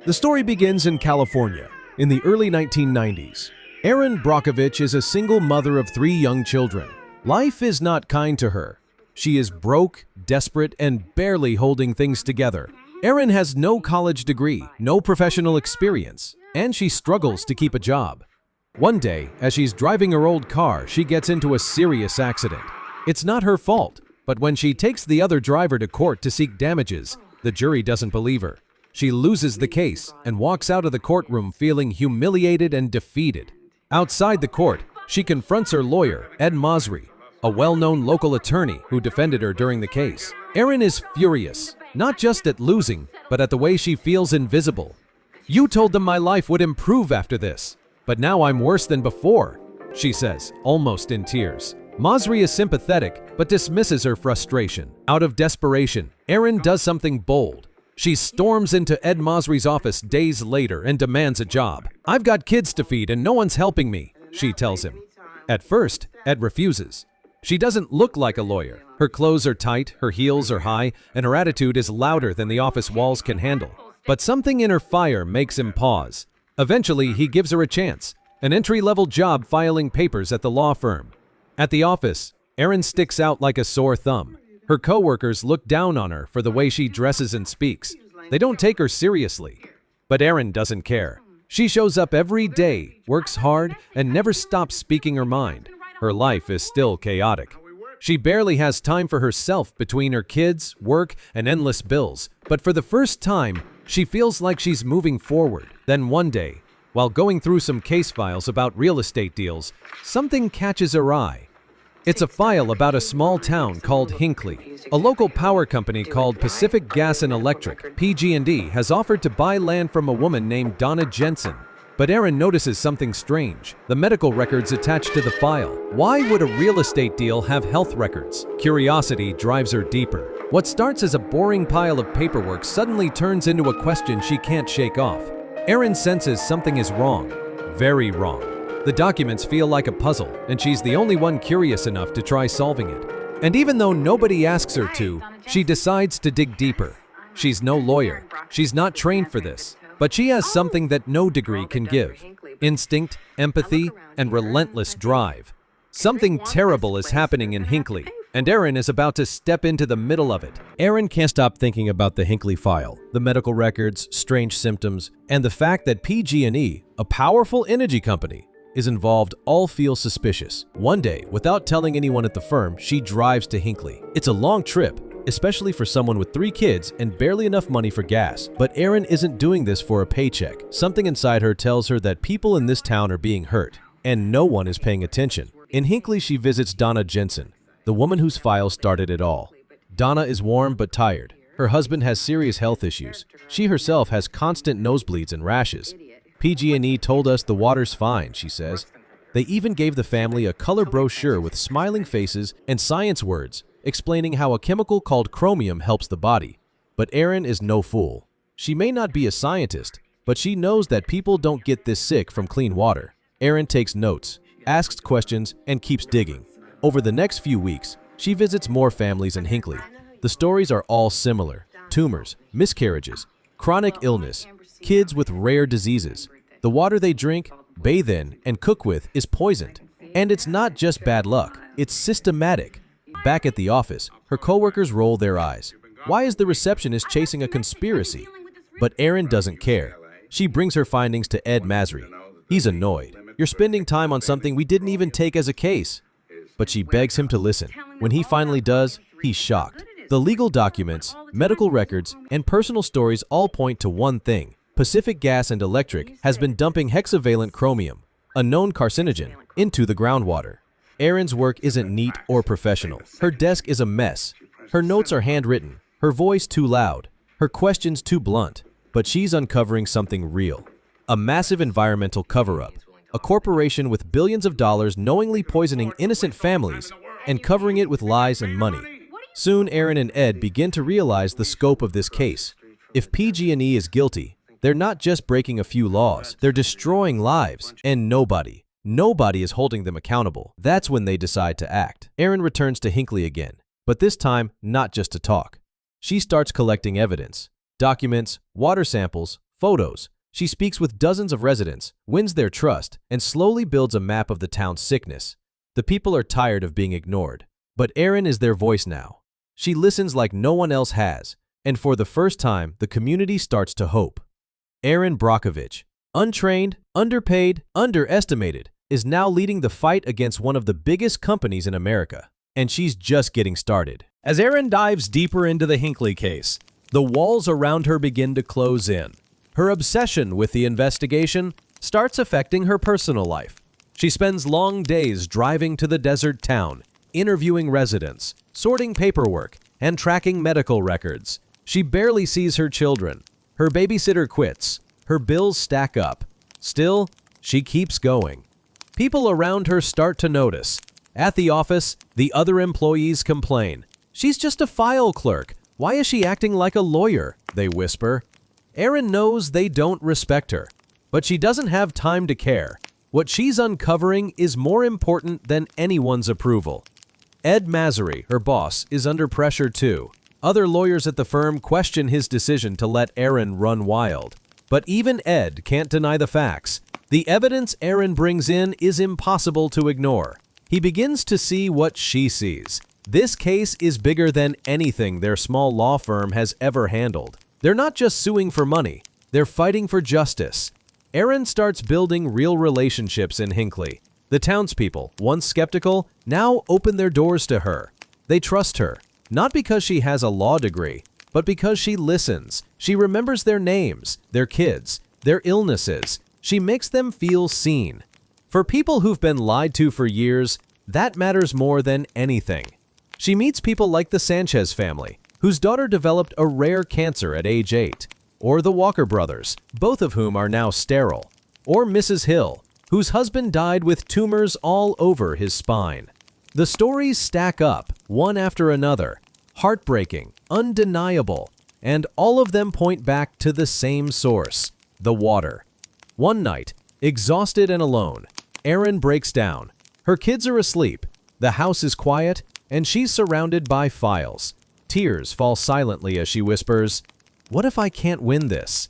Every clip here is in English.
The story begins in California in the early 1990s. Erin Brockovich is a single mother of 3 young children. Life is not kind to her. She is broke, desperate, and barely holding things together. Erin has no college degree, no professional experience, and she struggles to keep a job. One day, as she's driving her old car, she gets into a serious accident. It's not her fault, but when she takes the other driver to court to seek damages, the jury doesn't believe her. She loses the case and walks out of the courtroom feeling humiliated and defeated. Outside the court, she confronts her lawyer, Ed Masri, a well-known local attorney who defended her during the case. Erin is furious, not just at losing, but at the way she feels invisible. "You told them my life would improve after this, but now I'm worse than before," she says, almost in tears. Masri is sympathetic, but dismisses her frustration. Out of desperation, Erin does something bold. She storms into Ed Masri's office days later and demands a job. "I've got kids to feed and no one's helping me," she tells him. At first, Ed refuses. She doesn't look like a lawyer. Her clothes are tight, her heels are high, and her attitude is louder than the office walls can handle. But something in her fire makes him pause. Eventually, he gives her a chance, an entry-level job filing papers at the law firm. At the office, Erin sticks out like a sore thumb. Her co-workers look down on her for the way she dresses and speaks. They don't take her seriously. But Erin doesn't care. She shows up every day, works hard, and never stops speaking her mind. Her life is still chaotic. She barely has time for herself between her kids, work, and endless bills. But for the first time, she feels like she's moving forward. Then one day, while going through some case files about real estate deals, something catches her eye. It's a file about a small town called Hinckley. A local power company called Pacific Gas and Electric, PG&E, has offered to buy land from a woman named Donna Jensen. But Erin notices something strange: the medical records attached to the file. Why would a real estate deal have health records? Curiosity drives her deeper. What starts as a boring pile of paperwork suddenly turns into a question she can't shake off. Erin senses something is wrong. Very wrong. The documents feel like a puzzle, and she's the only one curious enough to try solving it. And even though nobody asks her to, she decides to dig deeper. She's no lawyer. She's not trained for this. But she has something that no degree can give: instinct, empathy, and relentless drive. Something terrible is happening in Hinckley, and Erin is about to step into the middle of it. Erin can't stop thinking about the Hinckley file, the medical records, strange symptoms, and the fact that PG&E, a powerful energy company, is involved. All feel suspicious. One day, without telling anyone at the firm, she drives to Hinckley. It's a long trip, especially for someone with 3 kids and barely enough money for gas. But Erin isn't doing this for a paycheck. Something inside her tells her that people in this town are being hurt, and no one is paying attention. In Hinckley, she visits Donna Jensen, the woman whose file started it all. Donna is warm but tired. Her husband has serious health issues. She herself has constant nosebleeds and rashes. PG&E told us the water's fine, she says. They even gave the family a color brochure with smiling faces and science words explaining how a chemical called chromium helps the body. But Erin is no fool. She may not be a scientist, but she knows that people don't get this sick from clean water. Erin takes notes, asks questions, and keeps digging. Over the next few weeks, she visits more families in Hinckley. The stories are all similar: tumors, miscarriages, chronic illness, kids with rare diseases. The water they drink, bathe in, and cook with is poisoned. And it's not just bad luck, it's systematic. Back at the office, her coworkers roll their eyes. Why is the receptionist chasing a conspiracy? But Erin doesn't care. She brings her findings to Ed Masri. He's annoyed. "You're spending time on something we didn't even take as a case." But she begs him to listen. When he finally does, he's shocked. The legal documents, medical records, and personal stories all point to one thing: Pacific Gas and Electric has been dumping hexavalent chromium, a known carcinogen, into the groundwater. Erin's work isn't neat or professional. Her desk is a mess. Her notes are handwritten, her voice too loud, her questions too blunt. But she's uncovering something real: a massive environmental cover-up. A corporation with billions of dollars knowingly poisoning innocent families and covering it with lies and money. Soon, Erin and Ed begin to realize the scope of this case. If PG&E is guilty, they're not just breaking a few laws, they're destroying lives, and nobody is holding them accountable. That's when they decide to act. Erin returns to Hinckley again, but this time not just to talk. She starts collecting evidence: documents, water samples, photos. She speaks with dozens of residents, wins their trust, and slowly builds a map of the town's sickness. The people are tired of being ignored, but Erin is their voice now. She listens like no one else has, and for the first time, the community starts to hope. Erin Brockovich, untrained, underpaid, underestimated, is now leading the fight against one of the biggest companies in America, and she's just getting started. As Erin dives deeper into the Hinckley case, the walls around her begin to close in. Her obsession with the investigation starts affecting her personal life. She spends long days driving to the desert town, interviewing residents, sorting paperwork, and tracking medical records. She barely sees her children. Her babysitter quits. Her bills stack up. Still, she keeps going. People around her start to notice. At the office, the other employees complain. "She's just a file clerk. Why is she acting like a lawyer?" they whisper. Erin knows they don't respect her, but she doesn't have time to care. What she's uncovering is more important than anyone's approval. Ed Masery, her boss, is under pressure too. Other lawyers at the firm question his decision to let Erin run wild. But even Ed can't deny the facts. The evidence Erin brings in is impossible to ignore. He begins to see what she sees. This case is bigger than anything their small law firm has ever handled. They're not just suing for money, they're fighting for justice. Erin starts building real relationships in Hinckley. The townspeople, once skeptical, now open their doors to her. They trust her, not because she has a law degree, but because she listens. She remembers their names, their kids, their illnesses. She makes them feel seen. For people who've been lied to for years, that matters more than anything. She meets people like the Sanchez family, whose daughter developed a rare cancer at age 8, or the Walker brothers, both of whom are now sterile, or Mrs. Hill, whose husband died with tumors all over his spine. The stories stack up, one after another, heartbreaking, undeniable, and all of them point back to the same source, the water. One night, exhausted and alone, Erin breaks down. Her kids are asleep, the house is quiet, and she's surrounded by files. Tears fall silently as she whispers, "What if I can't win this?"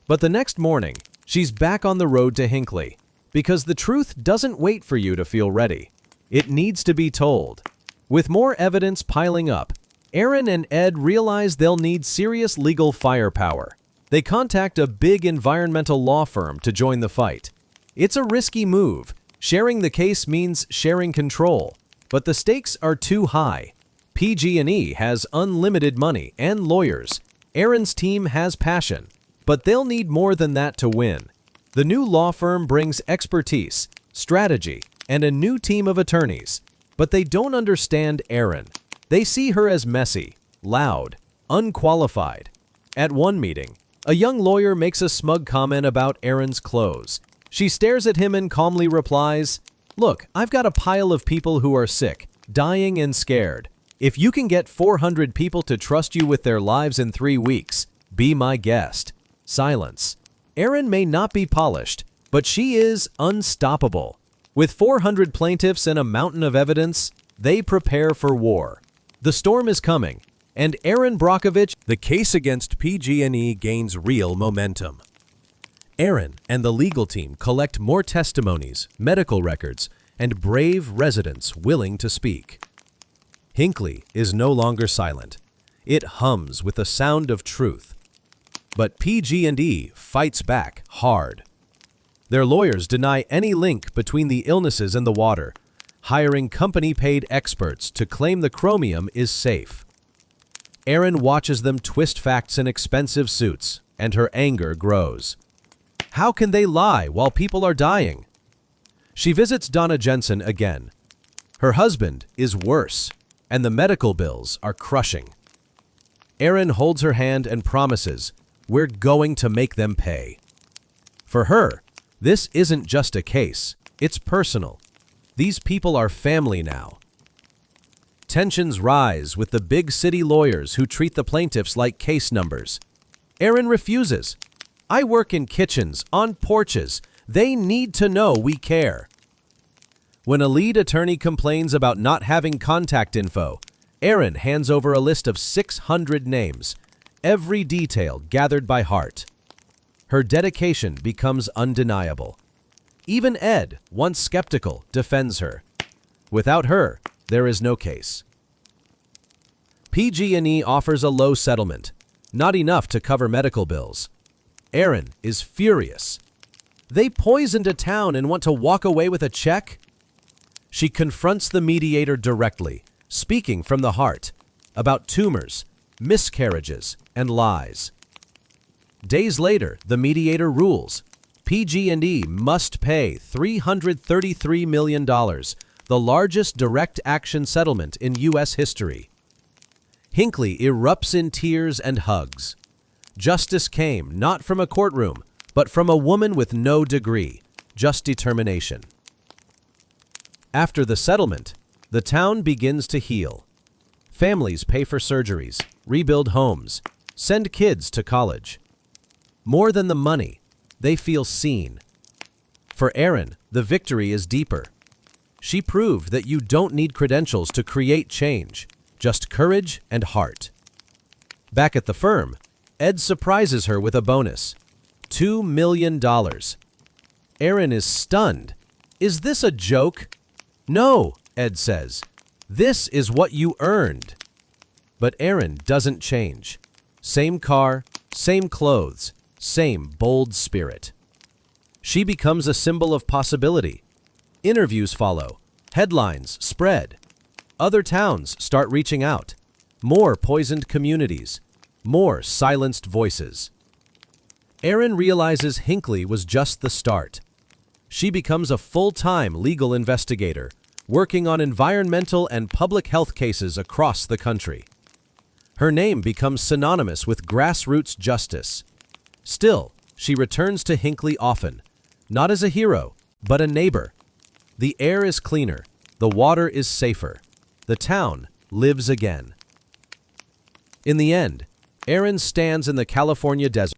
But the next morning, she's back on the road to Hinckley, because the truth doesn't wait for you to feel ready. It needs to be told. With more evidence piling up, Erin and Ed realize they'll need serious legal firepower. They contact a big environmental law firm to join the fight. It's a risky move. Sharing the case means sharing control, but the stakes are too high. PG&E has unlimited money and lawyers. Erin's team has passion, but they'll need more than that to win. The new law firm brings expertise, strategy, and a new team of attorneys, but they don't understand Erin. They see her as messy, loud, unqualified. At one meeting, a young lawyer makes a smug comment about Erin's clothes. She stares at him and calmly replies, "Look, I've got a pile of people who are sick, dying and scared. If you can get 400 people to trust you with their lives in 3 weeks, be my guest." Silence. Erin may not be polished, but she is unstoppable. With 400 plaintiffs and a mountain of evidence, they prepare for war. The storm is coming, and Erin Brockovich, the case against PG&E gains real momentum. Erin and the legal team collect more testimonies, medical records, and brave residents willing to speak. Hinckley is no longer silent. It hums with the sound of truth. But PG&E fights back hard. Their lawyers deny any link between the illnesses and the water, hiring company-paid experts to claim the chromium is safe. Erin watches them twist facts in expensive suits, and her anger grows. How can they lie while people are dying? She visits Donna Jensen again. Her husband is worse, and the medical bills are crushing. Erin holds her hand and promises, "We're going to make them pay." For her, this isn't just a case, it's personal. These people are family now. Tensions rise with the big city lawyers who treat the plaintiffs like case numbers. Erin refuses. "I work in kitchens, on porches. They need to know we care." When a lead attorney complains about not having contact info, Erin hands over a list of 600 names, every detail gathered by heart. Her dedication becomes undeniable. Even Ed, once skeptical, defends her. Without her, there is no case. PG&E offers a low settlement, not enough to cover medical bills. Erin is furious. They poisoned a town and want to walk away with a check? She confronts the mediator directly, speaking from the heart, about tumors, miscarriages, and lies. Days later, the mediator rules. PG&E must pay $333 million, the largest direct action settlement in U.S. history. Hinckley erupts in tears and hugs. Justice came not from a courtroom, but from a woman with no degree, just determination. After the settlement, the town begins to heal. Families pay for surgeries, rebuild homes, send kids to college. More than the money, they feel seen. For Erin, the victory is deeper. She proved that you don't need credentials to create change, just courage and heart. Back at the firm, Ed surprises her with a bonus, $2 million. Erin is stunned. Is this a joke? No, Ed says. This is what you earned. But Erin doesn't change. Same car, same clothes, same bold spirit. She becomes a symbol of possibility. Interviews follow. Headlines spread. Other towns start reaching out. More poisoned communities. More silenced voices. Erin realizes Hinckley was just the start. She becomes a full-time legal investigator, working on environmental and public health cases across the country. Her name becomes synonymous with grassroots justice. Still, she returns to Hinckley often, not as a hero, but a neighbor. The air is cleaner, the water is safer. The town lives again. In the end, Erin stands in the California desert.